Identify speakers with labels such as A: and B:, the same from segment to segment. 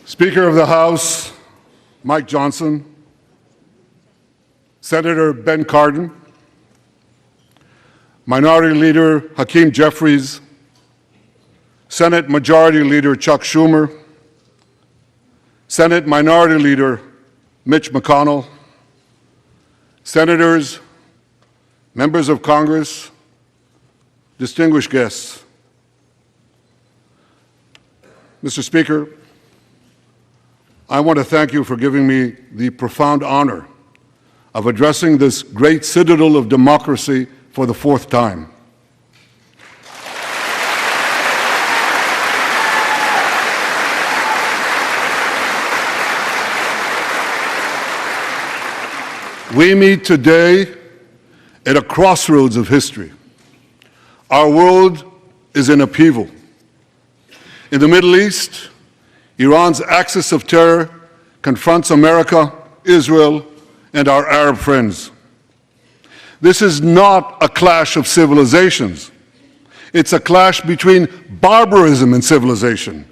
A: Speaker of the House, Mike Johnson, Senator Ben Cardin, Minority Leader Hakeem Jeffries, Senate Majority Leader Chuck Schumer, Senate Minority Leader Mitch McConnell, Senators, members of Congress, distinguished guests. Mr. Speaker, I want to thank you for giving me the profound honor of addressing this great citadel of democracy for the fourth time. We meet today at a crossroads of history. Our world is in upheaval. In the Middle East, Iran's axis of terror confronts America, Israel, and our Arab friends. This is not a clash of civilizations. It's a clash between barbarism and civilization.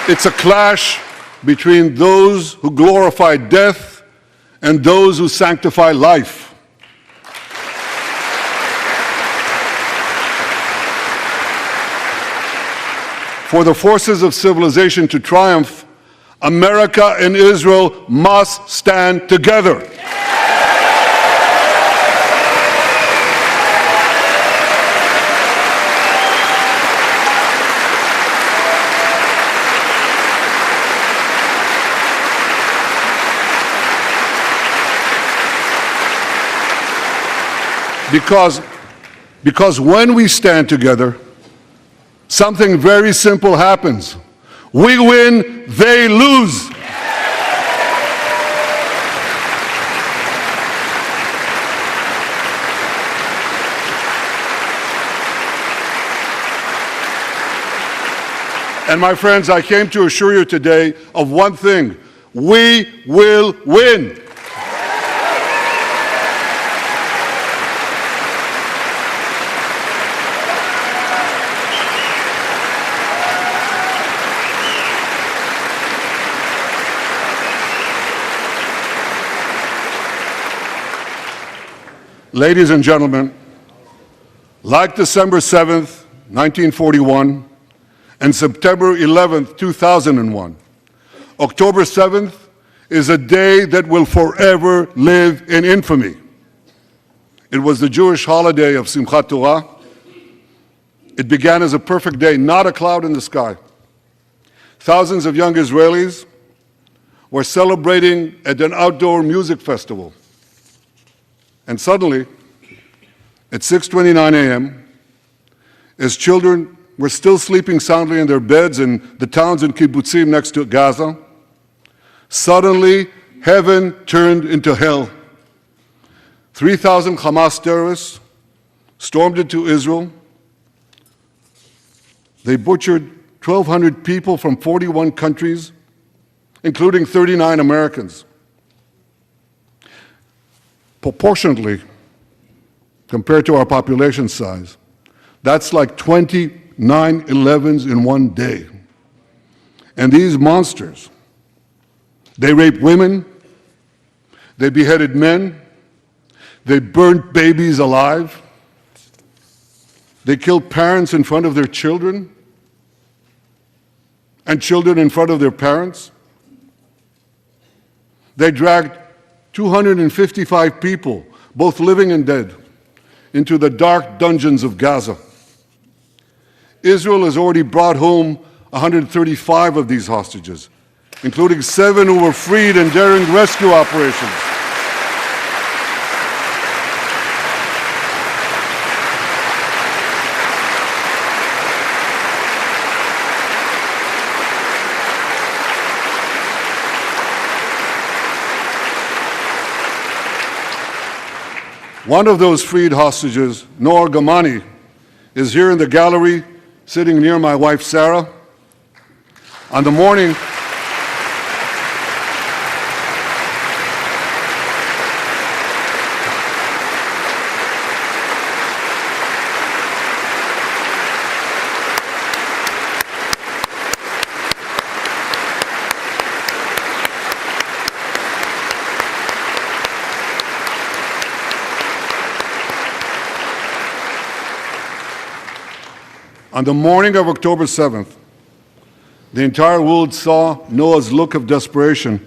A: It's a clash between those who glorify death and those who sanctify life. For the forces of civilization to triumph, America and Israel must stand together. Because when we stand together, something very simple happens. We win, they lose. And my friends, I came to assure you today of one thing: we will win. Ladies and gentlemen, like December 7th, 1941, and September 11th, 2001, October 7th is a day that will forever live in infamy. It was the Jewish holiday of Simchat Torah. It began as a perfect day, not a cloud in the sky. Thousands of young Israelis were celebrating at an outdoor music festival. And suddenly, at 6:29 a.m., as children were still sleeping soundly in their beds in the towns and kibbutzim next to Gaza, suddenly heaven turned into hell. 3,000 Hamas terrorists stormed into Israel. They butchered 1,200 people from 41 countries, including 39 Americans. Proportionately, compared to our population size, that's like 20 9/11s in one day. And these monsters, they raped women, they beheaded men, they burnt babies alive, they killed parents in front of their children, and children in front of their parents. They dragged 255 people, both living and dead, into the dark dungeons of Gaza. Israel has already brought home 135 of these hostages, including 7 who were freed in daring rescue operations. One of those freed hostages, Noor Gamani, is here in the gallery, sitting near my wife, Sarah. On the morning On the morning of October 7th, the entire world saw Noah's look of desperation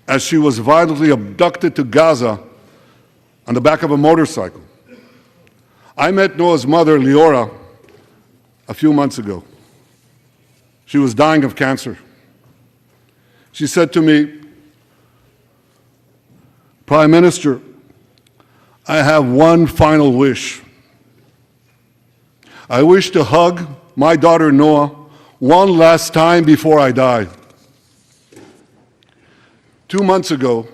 A: as she was violently abducted to Gaza on the back of a motorcycle. I met Noah's mother, Leora, a few months ago. She was dying of cancer. She said to me, "Prime Minister, I have one final wish. I wish to hug my daughter Noah one last time before I die." 2 months ago,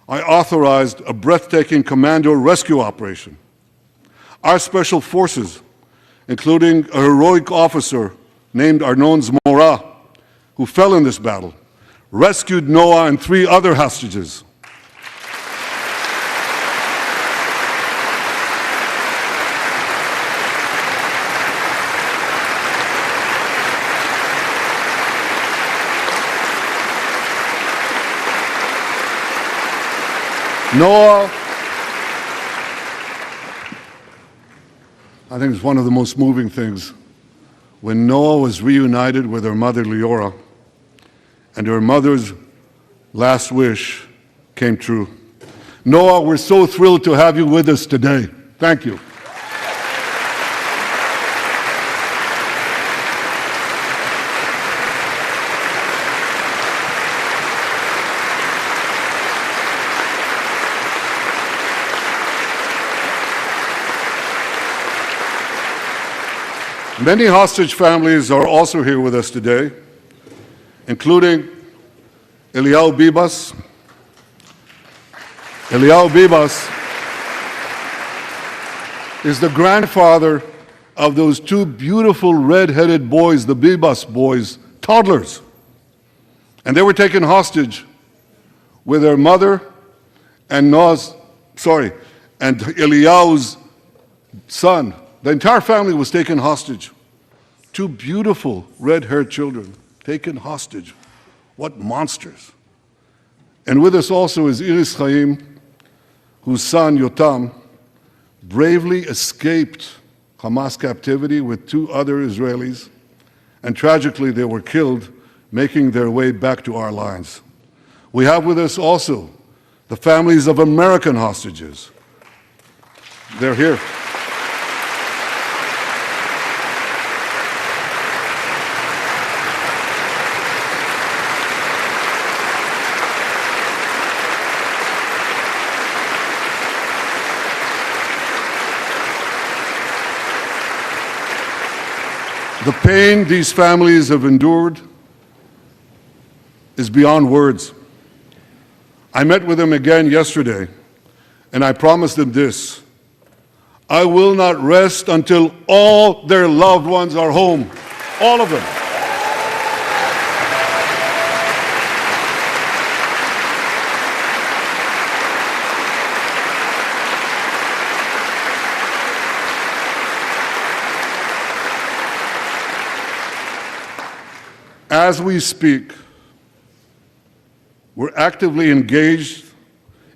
A: I authorized a breathtaking commando rescue operation. Our special forces, including a heroic officer named Arnon Zmora, who fell in this battle, rescued Noah and 3 other hostages. Noah, I think it's one of the most moving things. When Noah was reunited with her mother, Leora, and her mother's last wish came true. Noah, we're so thrilled to have you with us today. Thank you. Many hostage families are also here with us today, including Eliyahu Bibas. Eliyahu Bibas is the grandfather of those 2 beautiful red-headed boys, the Bibas boys, toddlers. And they were taken hostage with their mother and Eliyahu's son. The entire family was taken hostage. 2 beautiful red-haired children taken hostage. What monsters. And with us also is Iris Chaim, whose son Yotam bravely escaped Hamas captivity with 2 other Israelis, and tragically they were killed making their way back to our lines. We have with us also the families of American hostages. They're here. The pain these families have endured is beyond words. I met with them again yesterday, and I promised them this: I will not rest until all their loved ones are home, all of them. As we speak, we're actively engaged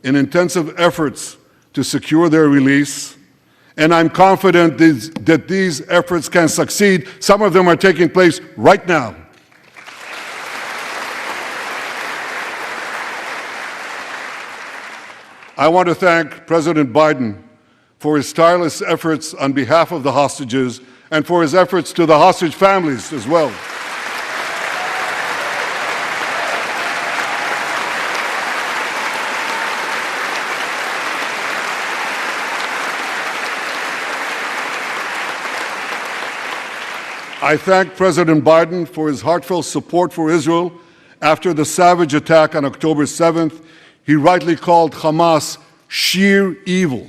A: in intensive efforts to secure their release, and I'm confident that these efforts can succeed. Some of them are taking place right now. I want to thank President Biden for his tireless efforts on behalf of the hostages and for his efforts to the hostage families as well. I thank President Biden for his heartfelt support for Israel after the savage attack on October 7th. He rightly called Hamas sheer evil.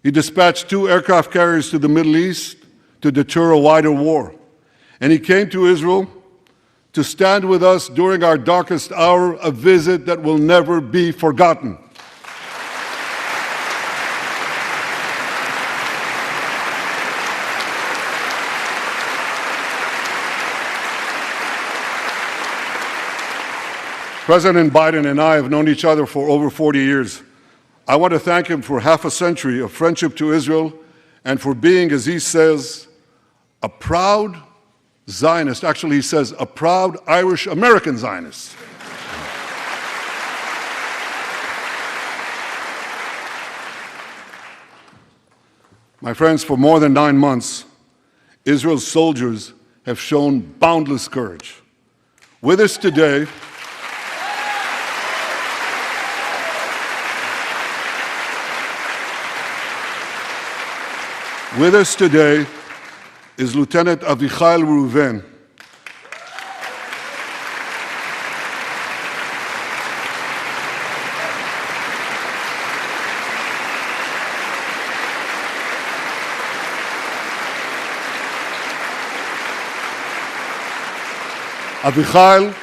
A: He dispatched 2 aircraft carriers to the Middle East to deter a wider war. And he came to Israel to stand with us during our darkest hour, a visit that will never be forgotten. President Biden and I have known each other for over 40 years. I want to thank him for half a century of friendship to Israel and for being, as he says, a proud Zionist, actually he says a proud Irish-American Zionist. My friends, for more than 9 months, Israel's soldiers have shown boundless courage. With us today, is Lieutenant Avichai Reuven. Avichai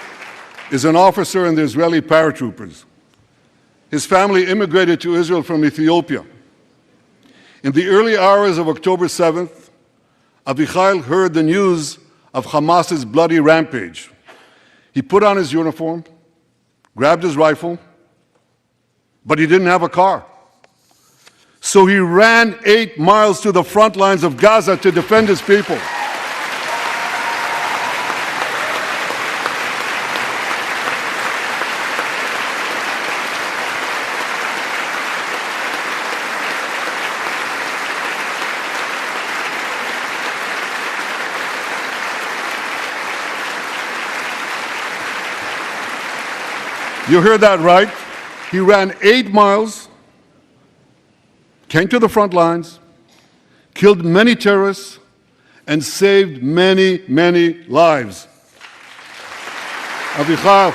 A: is an officer in the Israeli paratroopers. His family immigrated to Israel from Ethiopia. In the early hours of October 7th, Avichai heard the news of Hamas's bloody rampage. He put on his uniform, grabbed his rifle, but he didn't have a car. So he ran 8 miles to the front lines of Gaza to defend his people. You heard that right. He ran 8 miles, came to the front lines, killed many terrorists, and saved many, many lives. Avichai,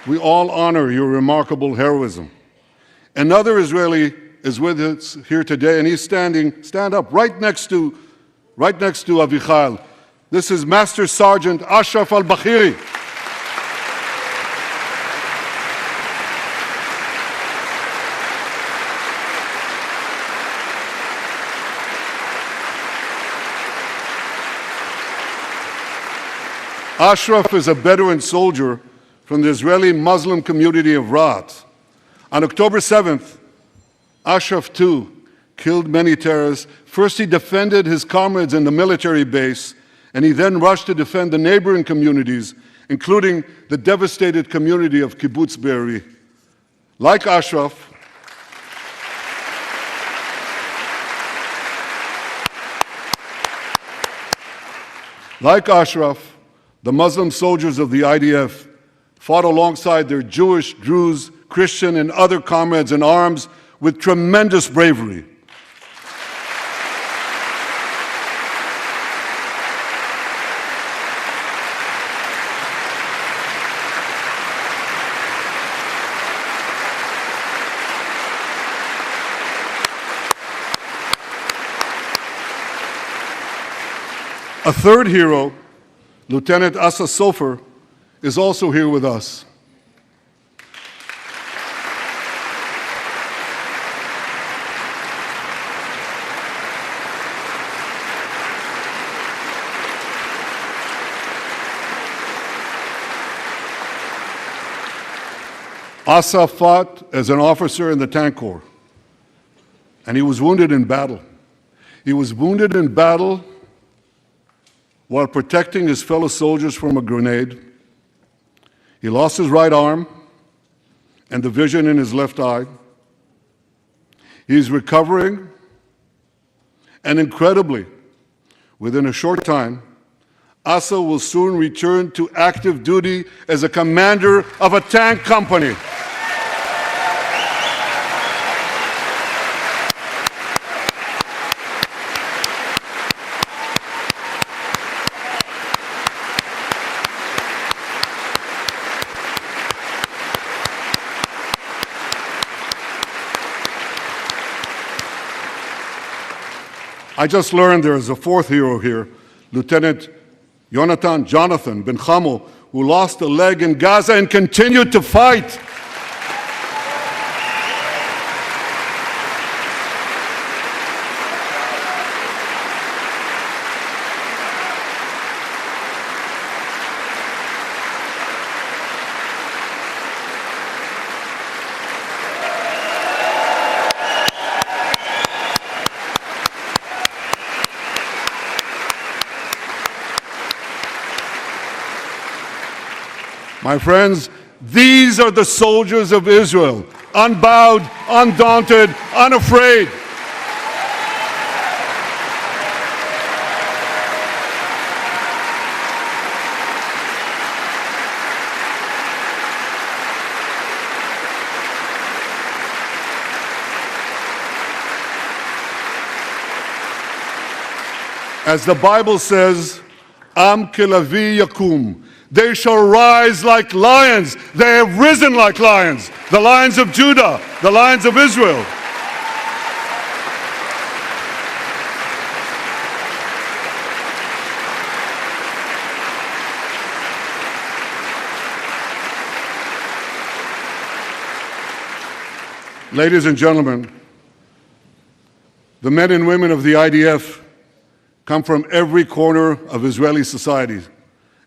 A: we all honor your remarkable heroism. Another Israeli is with us here today, and he's stand up right next to Avichai. This is Master Sergeant Ashraf al-Bakhiri. Ashraf is a Bedouin soldier from the Israeli Muslim community of Raat. On October 7th, Ashraf too killed many terrorists. First he defended his comrades in the military base, and he then rushed to defend the neighboring communities, including the devastated community of Kibbutz Be'eri. Like Ashraf, the Muslim soldiers of the IDF fought alongside their Jewish, Druze, Christian, and other comrades in arms with tremendous bravery. A third hero, Lieutenant Asa Sofer, is also here with us. Asa fought as an officer in the Tank Corps, and he was wounded in battle. He was wounded in battle while protecting his fellow soldiers from a grenade. He lost his right arm and the vision in his left eye. He's recovering, and incredibly, within a short time, Asa will soon return to active duty as a commander of a tank company. I just learned there is a fourth hero here, Lieutenant Jonathan Ben Chamo, who lost a leg in Gaza and continued to fight. My friends, these are the soldiers of Israel, unbowed, undaunted, unafraid. As the Bible says, Am kelavi yakum. They shall rise like lions. They have risen like lions. The lions of Judah, the lions of Israel. Ladies and gentlemen, the men and women of the IDF come from every corner of Israeli society,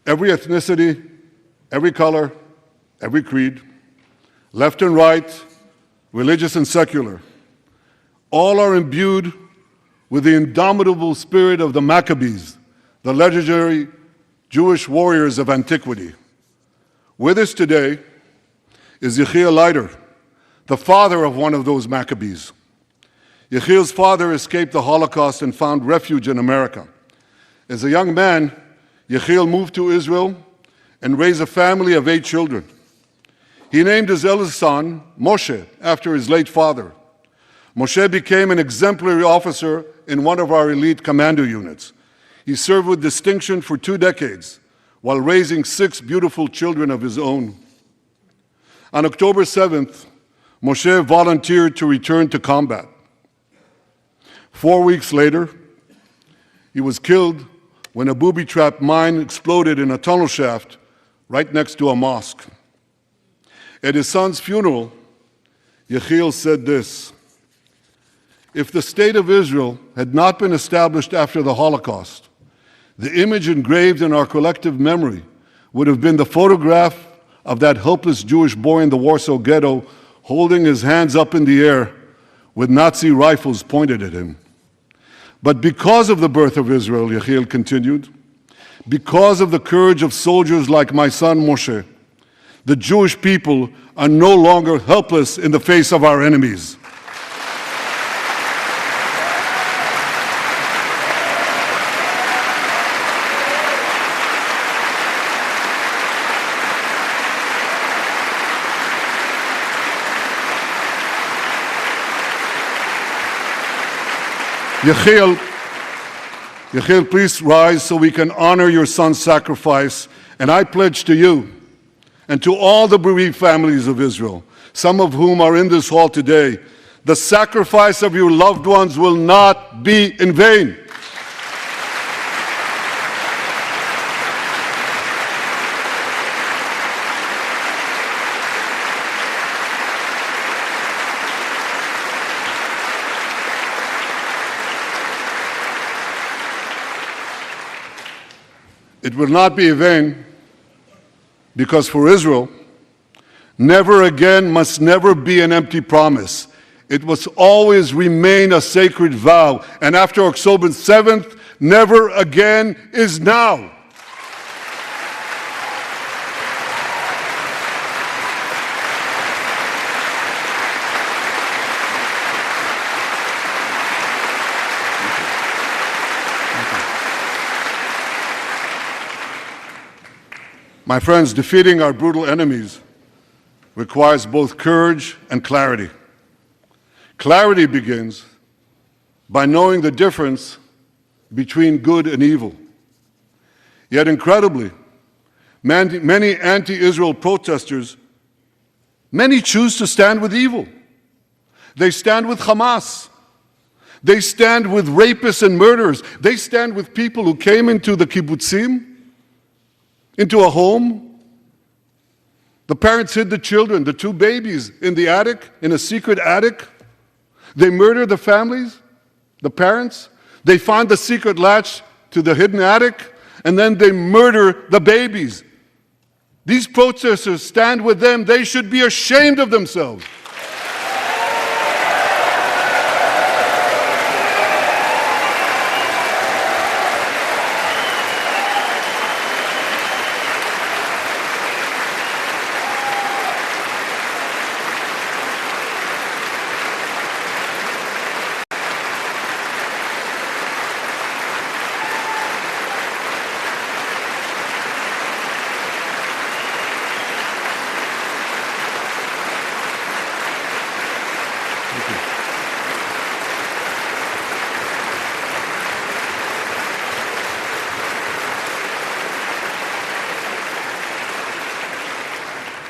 A: every ethnicity, every color, every creed, left and right, religious and secular. All are imbued with the indomitable spirit of the Maccabees, the legendary Jewish warriors of antiquity. With us today is Yechiel Leiter, the father of one of those Maccabees. Yechiel's father escaped the Holocaust and found refuge in America. As a young man, Yechiel moved to Israel and raised a family of 8 children. He named his eldest son, Moshe, after his late father. Moshe became an exemplary officer in one of our elite commando units. He served with distinction for 2 decades while raising 6 beautiful children of his own. On October 7th, Moshe volunteered to return to combat. 4 weeks later, he was killed when a booby-trapped mine exploded in a tunnel shaft right next to a mosque. At his son's funeral, Yechiel said this: "If the state of Israel had not been established after the Holocaust, the image engraved in our collective memory would have been the photograph of that helpless Jewish boy in the Warsaw Ghetto holding his hands up in the air with Nazi rifles pointed at him. But because of the birth of Israel," Yechiel continued, "because of the courage of soldiers like my son Moshe, the Jewish people are no longer helpless in the face of our enemies." Yechiel, please rise so we can honor your son's sacrifice. And I pledge to you and to all the bereaved families of Israel, some of whom are in this hall today, the sacrifice of your loved ones will not be in vain. It will not be in vain, because for Israel, never again must never be an empty promise. It must always remain a sacred vow. And after October 7th, never again is now. My friends, defeating our brutal enemies requires both courage and clarity. Clarity begins by knowing the difference between good and evil. Yet incredibly, many anti-Israel protesters, many choose to stand with evil. They stand with Hamas. They stand with rapists and murderers. They stand with people who came into the kibbutzim, into a home. The parents hid the children, the 2 babies, in the attic, in a secret attic. They murdered the families, the parents. They find the secret latch to the hidden attic, and then they murder the babies. These protesters stand with them. They should be ashamed of themselves. Thank you.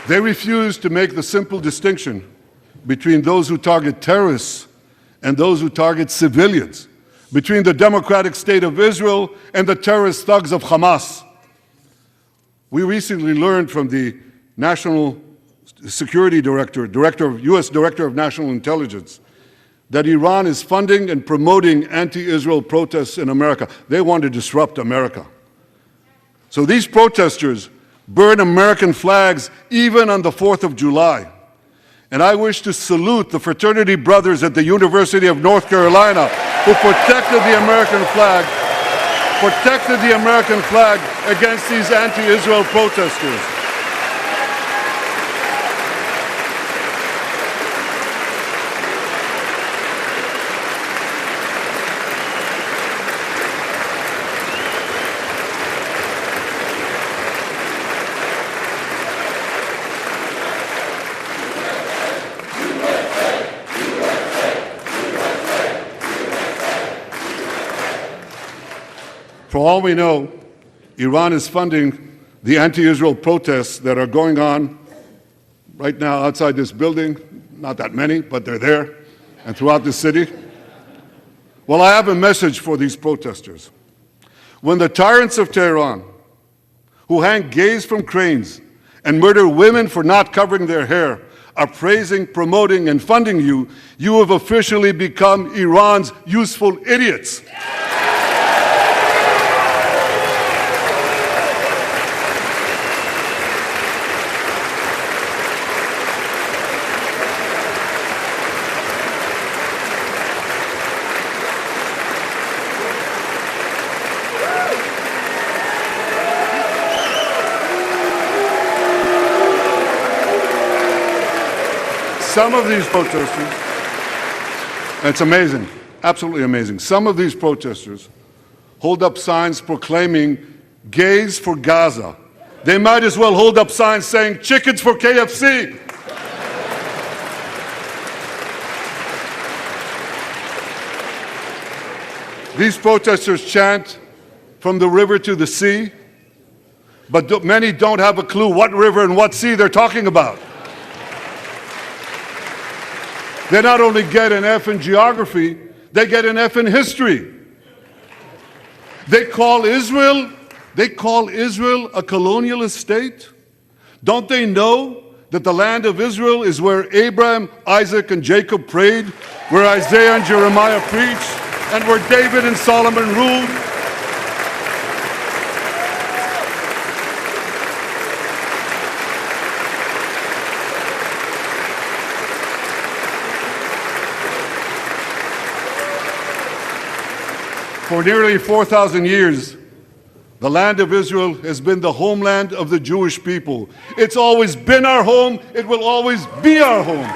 A: They refuse to make the simple distinction between those who target terrorists and those who target civilians, between the democratic state of Israel and the terrorist thugs of Hamas. We recently learned from the National Security Director, U.S. Director of National Intelligence, that Iran is funding and promoting anti-Israel protests in America. They want to disrupt America. So these protesters burn American flags even on the 4th of July. And I wish to salute the fraternity brothers at the University of North Carolina who protected the American flag against these anti-Israel protesters. For all we know, Iran is funding the anti-Israel protests that are going on right now outside this building. Not that many, but they're there, and throughout the city. Well, I have a message for these protesters. When the tyrants of Tehran, who hang gays from cranes and murder women for not covering their hair, are praising, promoting, and funding you, you have officially become Iran's useful idiots. Some of these protesters, it's amazing, absolutely amazing. Some of these protesters hold up signs proclaiming gays for Gaza. They might as well hold up signs saying chickens for KFC. These protesters chant from the river to the sea, but many don't have a clue what river and what sea they're talking about. They not only get an F in geography, they get an F in history. They call Israel a colonialist state. Don't they know that the land of Israel is where Abraham, Isaac, and Jacob prayed, where Isaiah and Jeremiah preached, and where David and Solomon ruled? For nearly 4,000 years, the land of Israel has been the homeland of the Jewish people. It's always been our home. It will always be our home.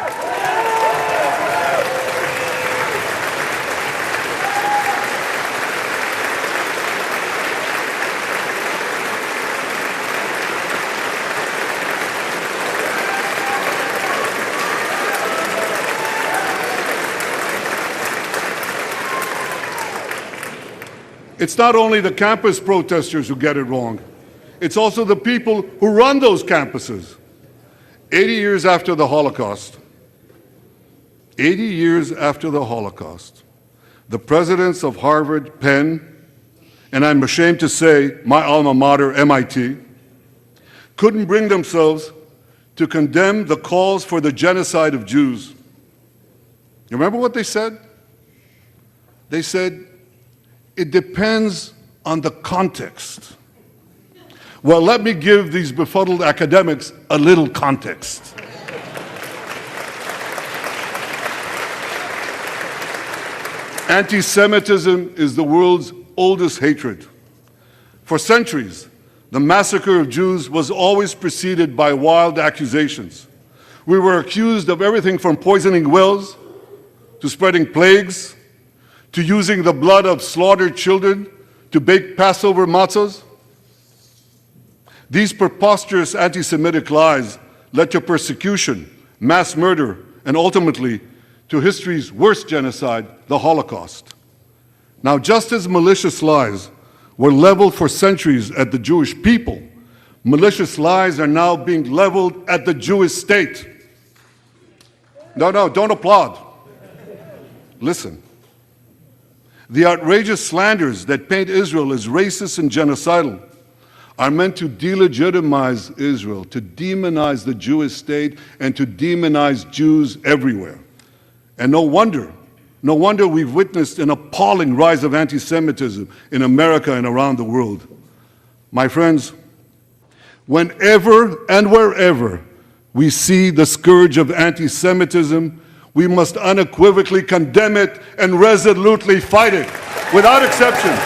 A: It's not only the campus protesters who get it wrong. It's also the people who run those campuses. 80 years after the Holocaust, the presidents of Harvard, Penn, and I'm ashamed to say my alma mater, MIT, couldn't bring themselves to condemn the calls for the genocide of Jews. You remember what they said? They said, it depends on the context. Well, let me give these befuddled academics a little context. Anti-Semitism is the world's oldest hatred. For centuries, the massacre of Jews was always preceded by wild accusations. We were accused of everything from poisoning wells to spreading plagues, to using the blood of slaughtered children to bake Passover matzahs. These preposterous anti-Semitic lies led to persecution, mass murder, and ultimately to history's worst genocide, the Holocaust. Now, just as malicious lies were leveled for centuries at the Jewish people, malicious lies are now being leveled at the Jewish state. No, don't applaud. Listen. The outrageous slanders that paint Israel as racist and genocidal are meant to delegitimize Israel, to demonize the Jewish state, and to demonize Jews everywhere. And no wonder we've witnessed an appalling rise of anti-Semitism in America and around the world. My friends, whenever and wherever we see the scourge of anti-Semitism, we must unequivocally condemn it and resolutely fight it, without exception.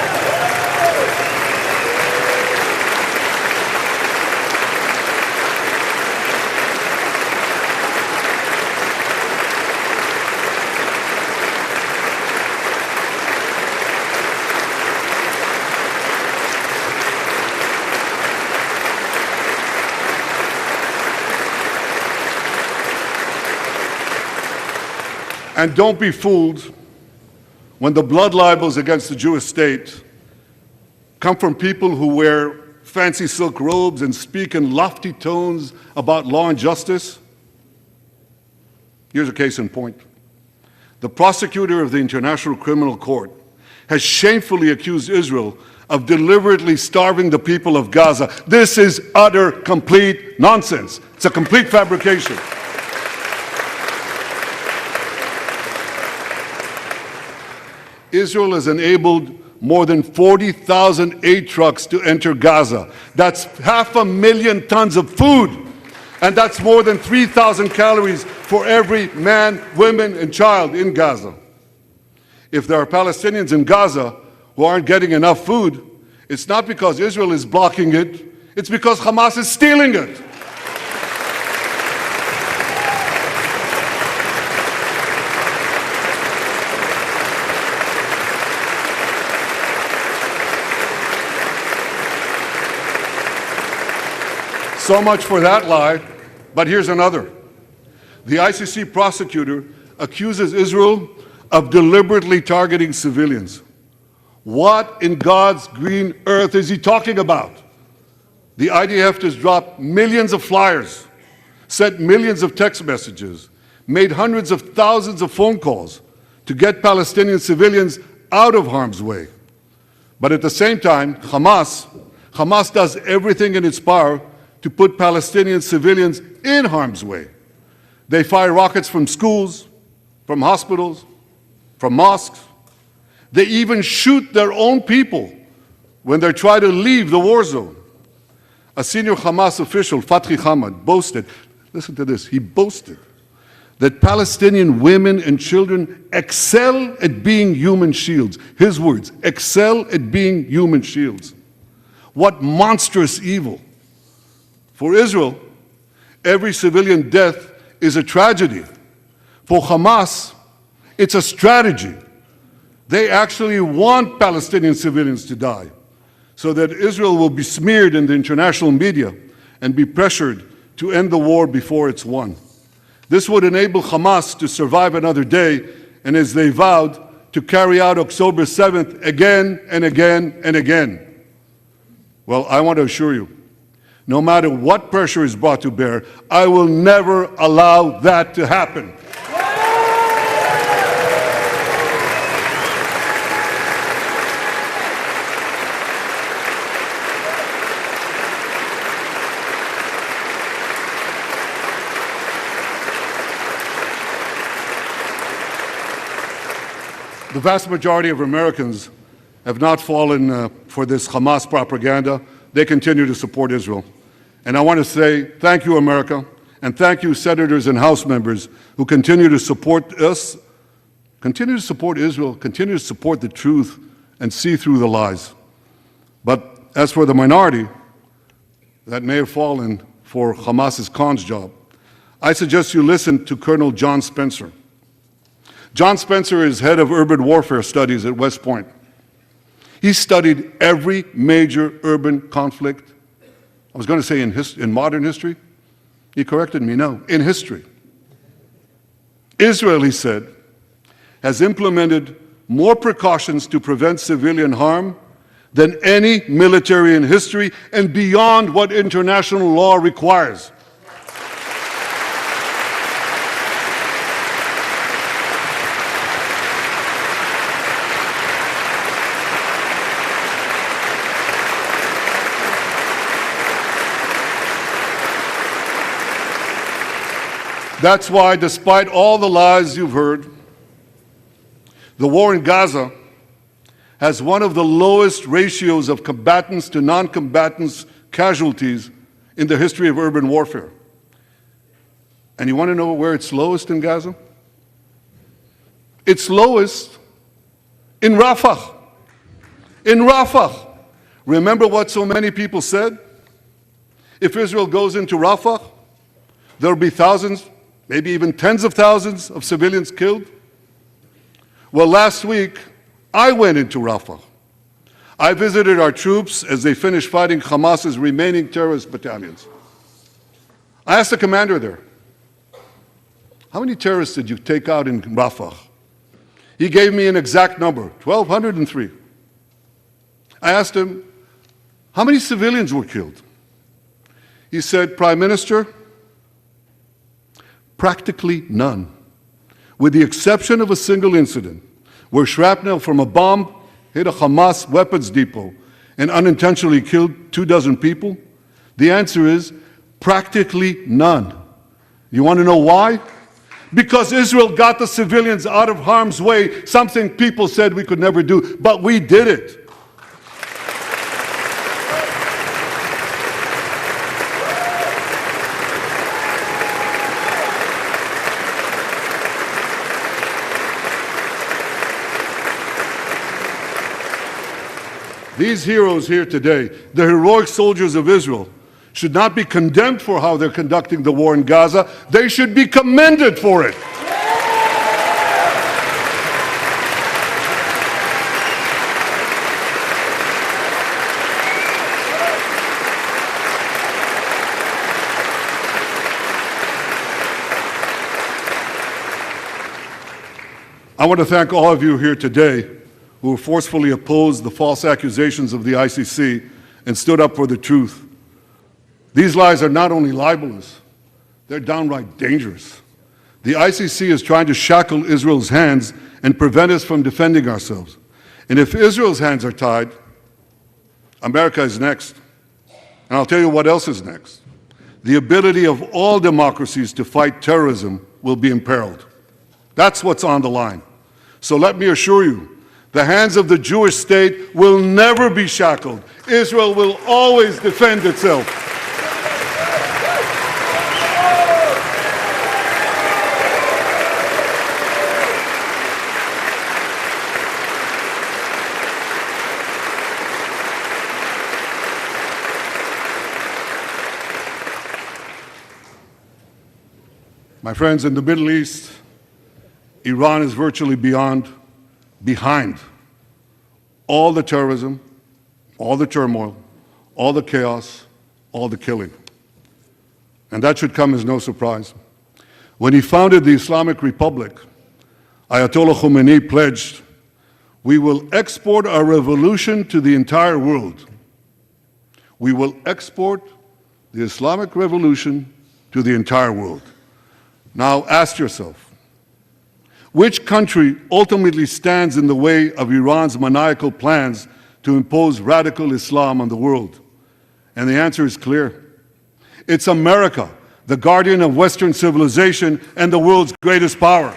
A: And don't be fooled when the blood libels against the Jewish state come from people who wear fancy silk robes and speak in lofty tones about law and justice. Here's a case in point. The prosecutor of the International Criminal Court has shamefully accused Israel of deliberately starving the people of Gaza. This is utter, complete nonsense. It's a complete fabrication. Israel has enabled more than 40,000 aid trucks to enter Gaza. That's 500,000 tons of food. And that's more than 3,000 calories for every man, woman, and child in Gaza. If there are Palestinians in Gaza who aren't getting enough food, it's not because Israel is blocking it, it's because Hamas is stealing it. So much for that lie, but here's another. The ICC prosecutor accuses Israel of deliberately targeting civilians. What in God's green earth is he talking about? The IDF has dropped millions of flyers, sent millions of text messages, made hundreds of thousands of phone calls to get Palestinian civilians out of harm's way. But at the same time, Hamas does everything in its power to put Palestinian civilians in harm's way. They fire rockets from schools, from hospitals, from mosques. They even shoot their own people when they try to leave the war zone. A senior Hamas official, Fathi Hamad, boasted, listen to this, he boasted that Palestinian women and children excel at being human shields. His words, excel at being human shields. What monstrous evil. For Israel, every civilian death is a tragedy. For Hamas, it's a strategy. They actually want Palestinian civilians to die so that Israel will be smeared in the international media and be pressured to end the war before it's won. This would enable Hamas to survive another day and, as they vowed, to carry out October 7th again and again and again. Well, I want to assure you, no matter what pressure is brought to bear, I will never allow that to happen. The vast majority of Americans have not fallen for this Hamas propaganda. They continue to support Israel. And I want to say thank you, America, and thank you, senators and House members who continue to support us, continue to support Israel, continue to support the truth, and see through the lies. But as for the minority that may have fallen for Hamas's cons job, I suggest you listen to Colonel John Spencer. John Spencer is head of urban warfare studies at West Point. He studied every major urban conflict. I was going to say in modern history. He corrected me, no, in history. Israel, he said, has implemented more precautions to prevent civilian harm than any military in history and beyond what international law requires. That's why, despite all the lies you've heard, the war in Gaza has one of the lowest ratios of combatants to non-combatants casualties in the history of urban warfare. And you want to know where it's lowest in Gaza? It's lowest in Rafah. In Rafah. Remember what so many people said? If Israel goes into Rafah, there'll be thousands, maybe even tens of thousands of civilians killed. Well, last week, I went into Rafah. I visited our troops as they finished fighting Hamas's remaining terrorist battalions. I asked the commander there, how many terrorists did you take out in Rafah? He gave me an exact number, 1,203. I asked him, how many civilians were killed? He said, Prime Minister, practically none, with the exception of a single incident where shrapnel from a bomb hit a Hamas weapons depot and unintentionally killed 24 people. The answer is practically none. You want to know why? Because Israel got the civilians out of harm's way, something people said we could never do, but we did it. These heroes here today, the heroic soldiers of Israel, should not be condemned for how they're conducting the war in Gaza. They should be commended for it. I want to thank all of you here today who forcefully opposed the false accusations of the ICC and stood up for the truth. These lies are not only libelous, they're downright dangerous. The ICC is trying to shackle Israel's hands and prevent us from defending ourselves. And if Israel's hands are tied, America is next. And I'll tell you what else is next. The ability of all democracies to fight terrorism will be imperiled. That's what's on the line. So let me assure you, the hands of the Jewish state will never be shackled. Israel will always defend itself. My friends, in the Middle East, Iran is virtually behind all the terrorism, all the turmoil, all the chaos, all the killing. And that should come as no surprise. When he founded the Islamic Republic, Ayatollah Khomeini pledged, "We will export our revolution to the entire world." We will export the Islamic revolution to the entire world. Now ask yourself, which country ultimately stands in the way of Iran's maniacal plans to impose radical Islam on the world? And the answer is clear. It's America, the guardian of Western civilization and the world's greatest power.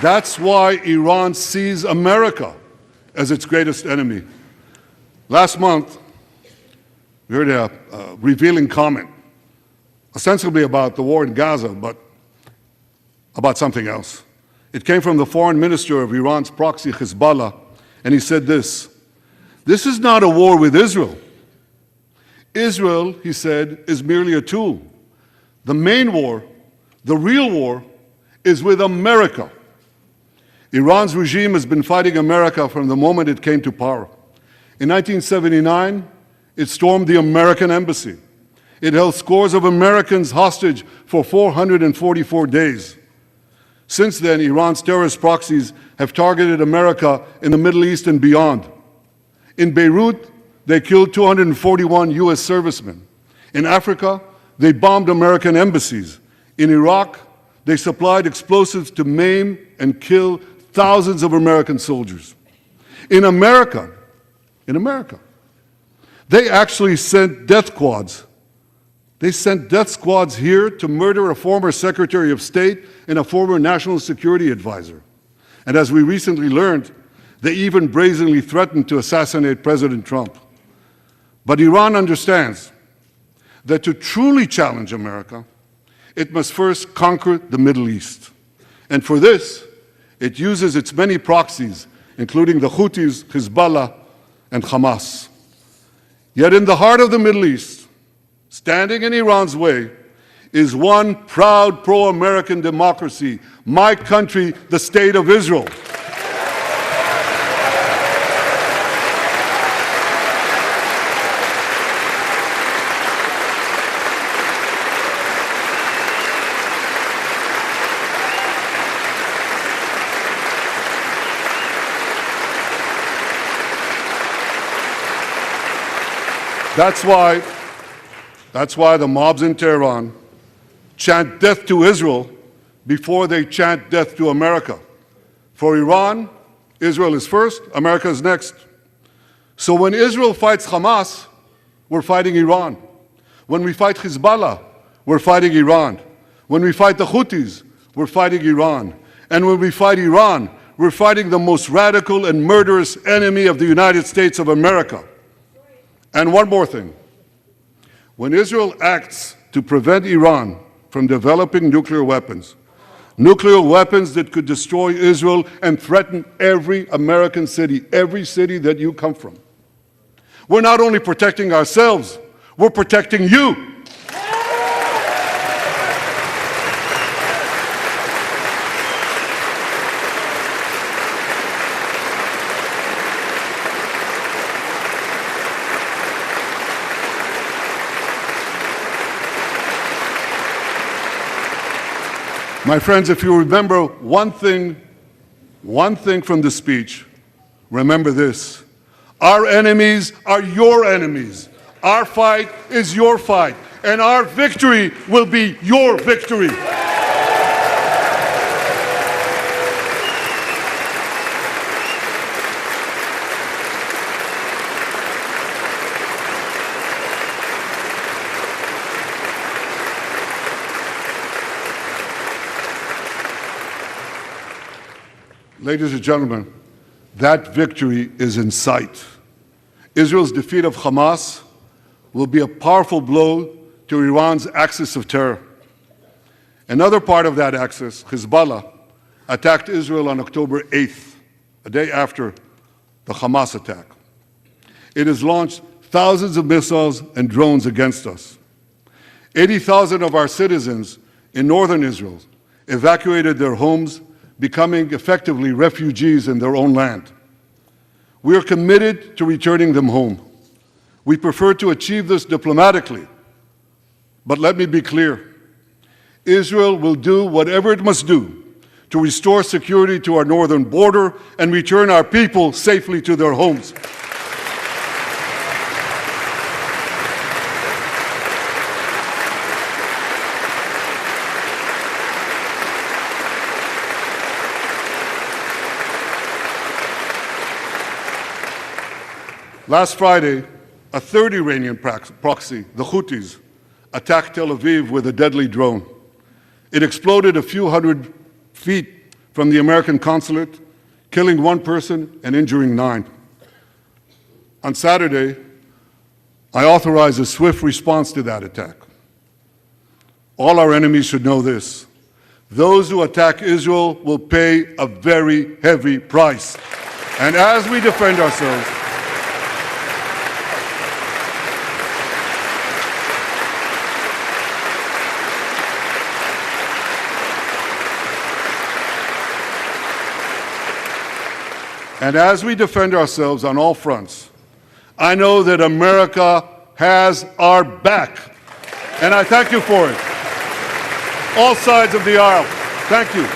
A: That's why Iran sees America as its greatest enemy. Last month, we heard a revealing comment, ostensibly about the war in Gaza, but about something else. It came from the foreign minister of Iran's proxy, Hezbollah, and he said this: "This is not a war with Israel. Israel," he said, "is merely a tool. The main war, the real war, is with America. Iran's regime has been fighting America from the moment it came to power. In 1979, it stormed the American embassy. It held scores of Americans hostage for 444 days. Since then, Iran's terrorist proxies have targeted America in the Middle East and beyond. In Beirut, they killed 241 US servicemen. In Africa, they bombed American embassies. In Iraq, they supplied explosives to maim and kill thousands of American soldiers. In America, they actually sent death squads. They sent death squads here to murder a former Secretary of State and a former National Security Advisor. And as we recently learned, they even brazenly threatened to assassinate President Trump. But Iran understands that to truly challenge America, it must first conquer the Middle East. And for this, it uses its many proxies, including the Houthis, Hezbollah, and Hamas. Yet in the heart of the Middle East, standing in Iran's way, is one proud pro-American democracy, my country, the State of Israel. That's why the mobs in Tehran chant death to Israel before they chant death to America. For Iran, Israel is first, America is next. So when Israel fights Hamas, we're fighting Iran. When we fight Hezbollah, we're fighting Iran. When we fight the Houthis, we're fighting Iran. And when we fight Iran, we're fighting the most radical and murderous enemy of the United States of America. And one more thing. When Israel acts to prevent Iran from developing nuclear weapons that could destroy Israel and threaten every American city, every city that you come from, we're not only protecting ourselves, we're protecting you. My friends, if you remember one thing from the speech, remember this. Our enemies are your enemies. Our fight is your fight. And our victory will be your victory. Ladies and gentlemen, that victory is in sight. Israel's defeat of Hamas will be a powerful blow to Iran's axis of terror. Another part of that axis, Hezbollah, attacked Israel on October 8th, a day after the Hamas attack. It has launched thousands of missiles and drones against us. 80,000 of our citizens in northern Israel evacuated their homes, becoming effectively refugees in their own land. We are committed to returning them home. We prefer to achieve this diplomatically. But let me be clear. Israel will do whatever it must do to restore security to our northern border and return our people safely to their homes. Last Friday, a third Iranian proxy, the Houthis, attacked Tel Aviv with a deadly drone. It exploded a few hundred feet from the American consulate, killing one person and injuring 9. On Saturday, I authorized a swift response to that attack. All our enemies should know this. Those who attack Israel will pay a very heavy price. And as we defend ourselves, And as we defend ourselves on all fronts, I know that America has our back. And I thank you for it. All sides of the aisle, thank you.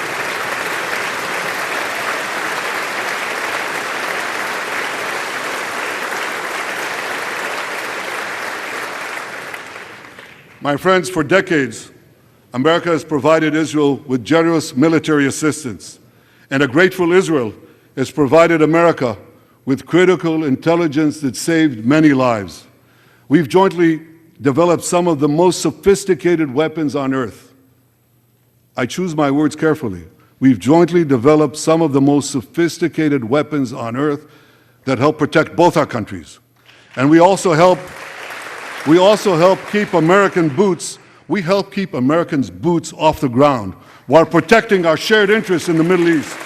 A: My friends, for decades, America has provided Israel with generous military assistance, and a grateful Israel has provided America with critical intelligence that saved many lives. We've jointly developed some of the most sophisticated weapons on earth. I choose my words carefully. We've jointly developed some of the most sophisticated weapons on earth that help protect both our countries. And we also help keep American boots, we help keep Americans' boots off the ground while protecting our shared interests in the Middle East.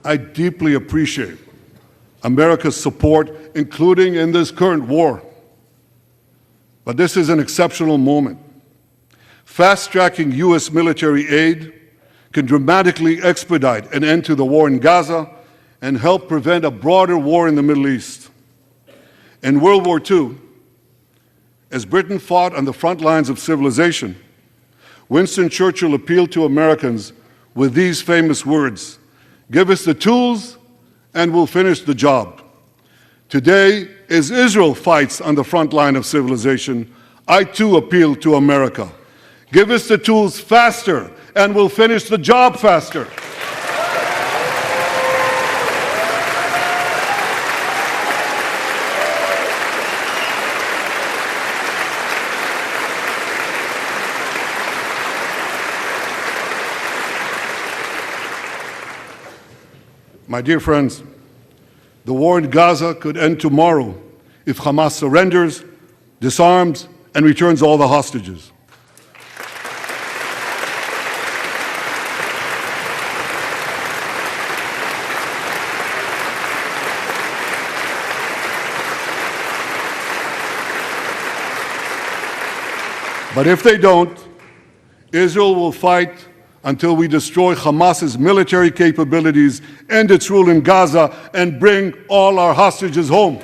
A: I deeply appreciate America's support, including in this current war. But this is an exceptional moment. Fast-tracking U.S. military aid can dramatically expedite an end to the war in Gaza and help prevent a broader war in the Middle East. In World War II, as Britain fought on the front lines of civilization, Winston Churchill appealed to Americans with these famous words: "Give us the tools and we'll finish the job." Today, as Israel fights on the front line of civilization, I too appeal to America. Give us the tools faster and we'll finish the job faster. My dear friends, the war in Gaza could end tomorrow if Hamas surrenders, disarms, and returns all the hostages. But if they don't, Israel will fight until we destroy Hamas's military capabilities, end its rule in Gaza, and bring all our hostages home.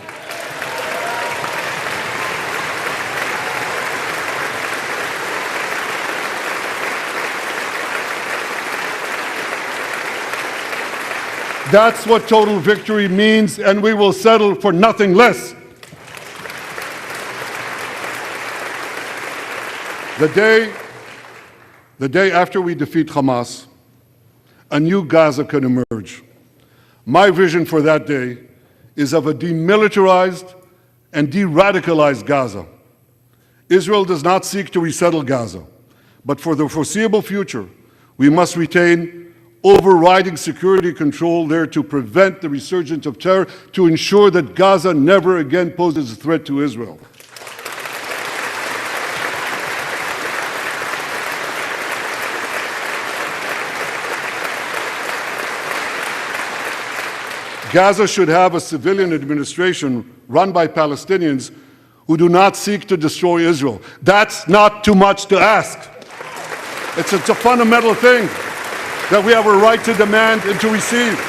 A: That's what total victory means, and we will settle for nothing less. The day after we defeat Hamas, a new Gaza can emerge. My vision for that day is of a demilitarized and de-radicalized Gaza. Israel does not seek to resettle Gaza, but for the foreseeable future, we must retain overriding security control there to prevent the resurgence of terror, to ensure that Gaza never again poses a threat to Israel. Gaza should have a civilian administration run by Palestinians who do not seek to destroy Israel. That's not too much to ask. It's a fundamental thing that we have a right to demand and to receive.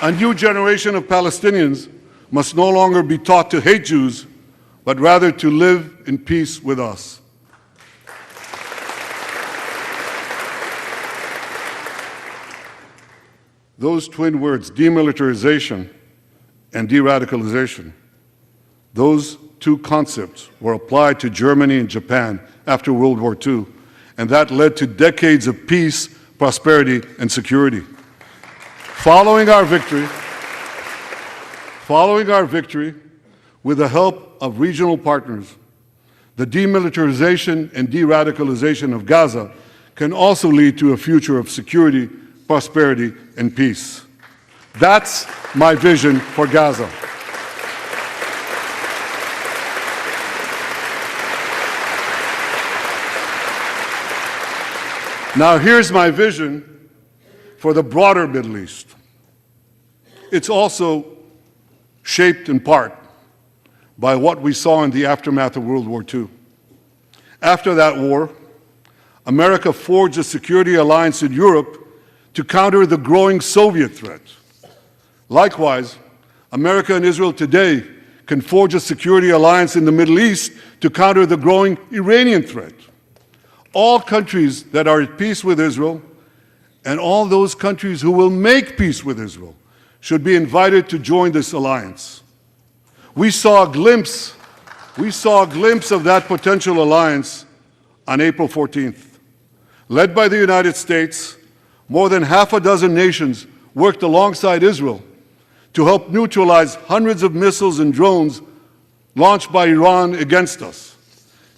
A: A new generation of Palestinians must no longer be taught to hate Jews, but rather to live in peace with us. Those twin words, demilitarization and de-radicalization, those two concepts were applied to Germany and Japan after World War II, and that led to decades of peace, prosperity, and security. Following our victory, with the help of regional partners, the demilitarization and de-radicalization of Gaza can also lead to a future of security, prosperity, and peace. That's my vision for Gaza. Now, here's my vision for the broader Middle East. It's also shaped in part by what we saw in the aftermath of World War II. After that war, America forged a security alliance in Europe to counter the growing Soviet threat. Likewise, America and Israel today can forge a security alliance in the Middle East to counter the growing Iranian threat. All countries that are at peace with Israel and all those countries who will make peace with Israel should be invited to join this alliance. We saw a glimpse of that potential alliance on April 14th. Led by the United States, more than half a dozen nations worked alongside Israel to help neutralize hundreds of missiles and drones launched by Iran against us.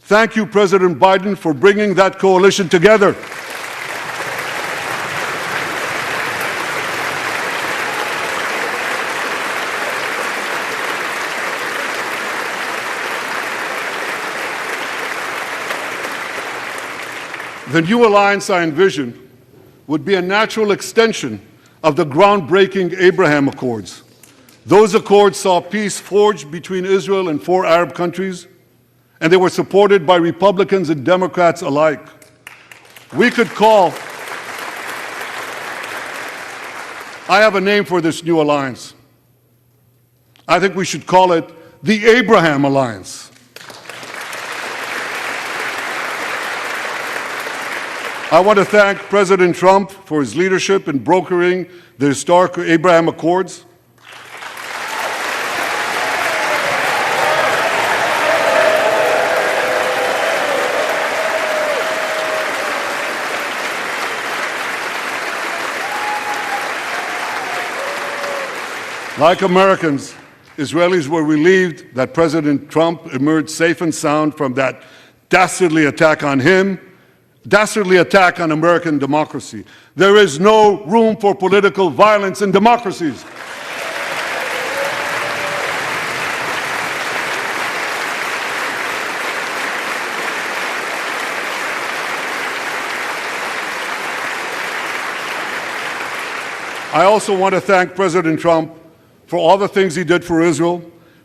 A: Thank you, President Biden, for bringing that coalition together. The new alliance I envision would be a natural extension of the groundbreaking Abraham Accords. Those accords saw peace forged between Israel and 4 Arab countries, and they were supported by Republicans and Democrats alike. I have a name for this new alliance. I think we should call it the Abraham Alliance. I want to thank President Trump for his leadership in brokering the historic Abraham Accords. Like Americans, Israelis were relieved that President Trump emerged safe and sound from that dastardly attack on him, dastardly attack on American democracy. There is no room for political violence in democracies. I also want to thank President Trump for all the things he did for Israel,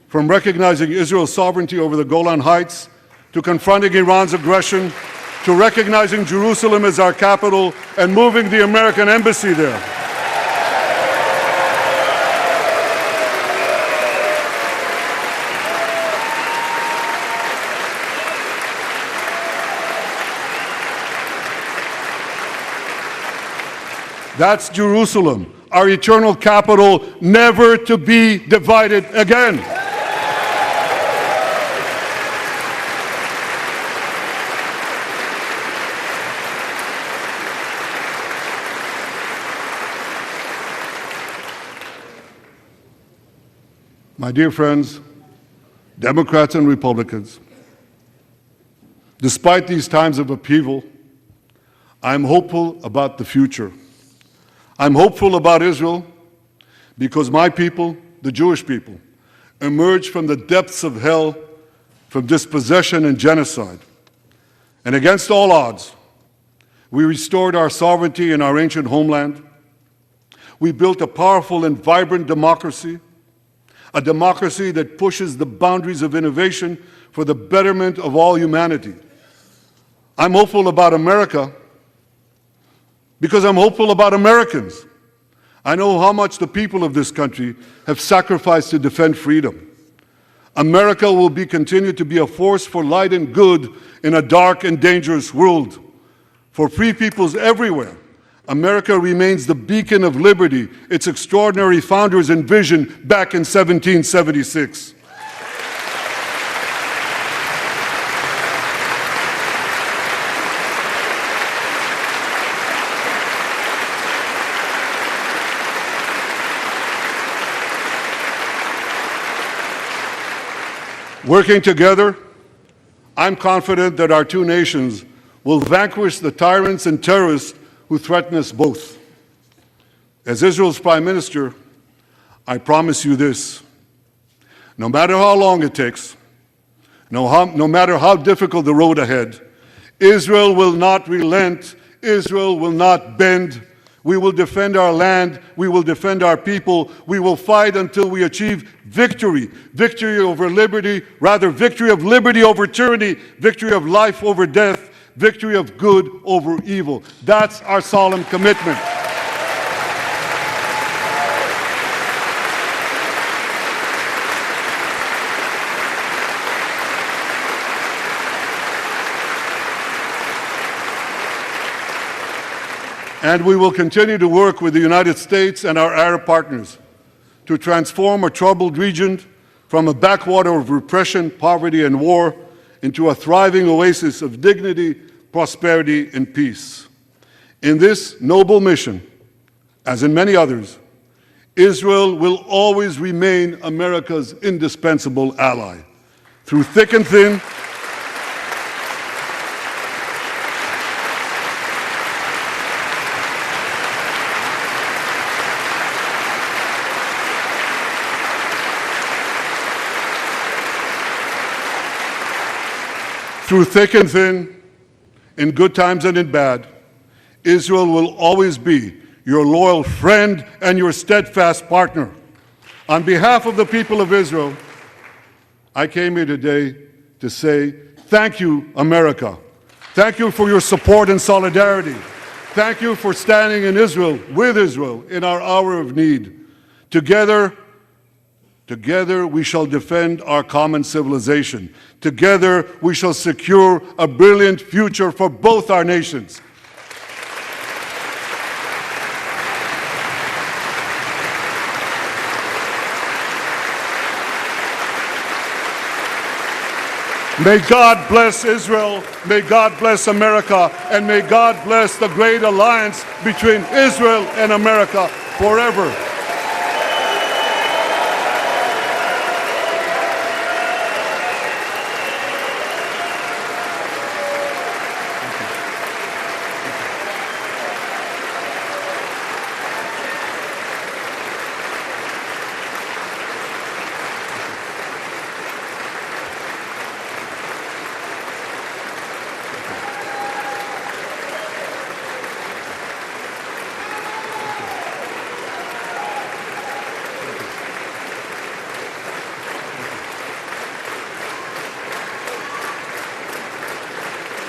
A: from recognizing Israel's sovereignty over the Golan Heights, to confronting Iran's aggression, to recognizing Jerusalem as our capital and moving the American embassy there. That's Jerusalem, our eternal capital, never to be divided again. My dear friends, Democrats and Republicans, despite these times of upheaval, I'm hopeful about the future. I'm hopeful about Israel because my people, the Jewish people, emerged from the depths of hell, from dispossession and genocide. And against all odds, we restored our sovereignty in our ancient homeland. We built a powerful and vibrant democracy, a democracy that pushes the boundaries of innovation for the betterment of all humanity. I'm hopeful about America because I'm hopeful about Americans. I know how much the people of this country have sacrificed to defend freedom. America will continue to be a force for light and good in a dark and dangerous world. For free peoples everywhere, America remains the beacon of liberty its extraordinary founders envisioned back in 1776. Working together, I'm confident that our two nations will vanquish the tyrants and terrorists who threaten us both. As Israel's Prime Minister, I promise you this: no matter how long it takes, no matter how difficult the road ahead, Israel will not relent Israel will not bend. We will defend our land. We will defend our people. We will fight until we achieve victory. Victory over liberty, rather victory of liberty over tyranny, victory of life over death, victory of good over evil. That's our solemn commitment. And we will continue to work with the United States and our Arab partners to transform a troubled region from a backwater of repression, poverty, and war into a thriving oasis of dignity, prosperity, and peace. In this noble mission, as in many others, Israel will always remain America's indispensable ally. Through thick and thin, in good times and in bad, Israel will always be your loyal friend and your steadfast partner. On behalf of the people of Israel, I came here today to say, thank you, America. Thank you for your support and solidarity. Thank you for standing in Israel, with Israel, in our hour of need. Together we shall defend our common civilization. Together we shall secure a brilliant future for both our nations. May God bless Israel, may God bless America, and may God bless the great alliance between Israel and America forever.